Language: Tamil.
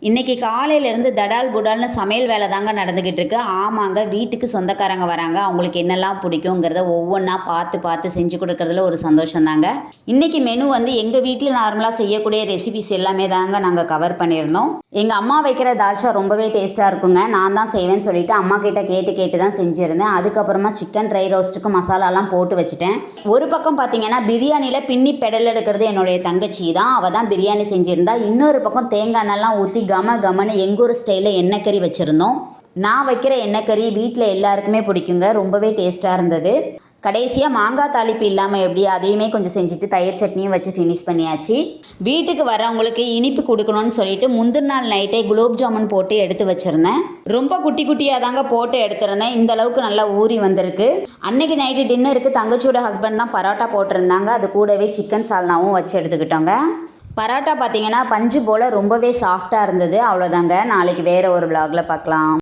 இன்றைக்கி காலையிலேருந்து தடால் புடால்னு சமையல் வேலை தாங்க நடந்துக்கிட்டு இருக்கு. ஆமாங்க, வீட்டுக்கு சொந்தக்காரங்க வராங்க. அவங்களுக்கு என்னெல்லாம் பிடிக்குங்கிறத ஒவ்வொன்றா பார்த்து பார்த்து செஞ்சு கொடுக்கறதுல ஒரு சந்தோஷம் தாங்க. இன்றைக்கி மெனு வந்து எங்கள் வீட்டில் நார்மலாக செய்யக்கூடிய ரெசிபிஸ் எல்லாமே தாங்க நாங்கள் கவர் பண்ணியிருந்தோம். எங்கள் அம்மா வைக்கிற தால்ச்சா ரொம்பவே டேஸ்ட்டாக இருக்குங்க. நான் தான் செய்வேன்னு சொல்லிட்டு அம்மா கிட்ட கேட்டு தான் செஞ்சுருந்தேன். அதுக்கப்புறமா சிக்கன் ட்ரை ரோஸ்ட்டுக்கு மசாலாலாம் போட்டு வச்சுட்டேன். ஒரு பக்கம் பார்த்தீங்கன்னா பிரியாணியில் பின்னி பெடல் எடுக்கிறது என்னுடைய தங்கச்சி தான். அவள் தான் பிரியாணி செஞ்சுருந்தா. இன்னொரு பக்கம் தேங்காய் எண்ணெய்லாம் ஊற்றி கமன்னு எங்கள் ஊர் ஸ்டைலில் எண்ணெய் கறி வச்சுருந்தோம். நான் வைக்கிற எண்ணெய் கறி வீட்டில் எல்லாருக்குமே பிடிக்குங்க. ரொம்பவே டேஸ்ட்டாக இருந்தது. கடைசியாக மாங்காய் தாளிப்பு இல்லாமல் எப்படி அதையுமே கொஞ்சம் செஞ்சுட்டு தயிர் சட்னியும் வச்சு ஃபினிஷ் பண்ணியாச்சு. வீட்டுக்கு வரவங்களுக்கு இனிப்பு கொடுக்கணும்னு சொல்லிட்டு முந்தின நாள் நைட்டே குலோப் ஜாமுன் போட்டு எடுத்து வச்சுருந்தேன். ரொம்ப குட்டி குட்டியாக தாங்க போட்டு எடுத்துருந்தேன். இந்த அளவுக்கு நல்லா ஊறி வந்திருக்கு. அன்னைக்கு நைட்டு டின்னருக்கு தங்கச்சியோட ஹஸ்பண்ட் தான் பரோட்டா போட்டிருந்தாங்க. அது கூடவே சிக்கன் சால்னாவும் வச்சு எடுத்துக்கிட்டோங்க. பரோட்டா பார்த்தீங்கன்னா பஞ்சு போல் ரொம்பவே சாஃப்டாக இருந்தது. அவ்வளோதாங்க. நாளைக்கு வேறு ஒரு விலாகில் பார்க்கலாம்.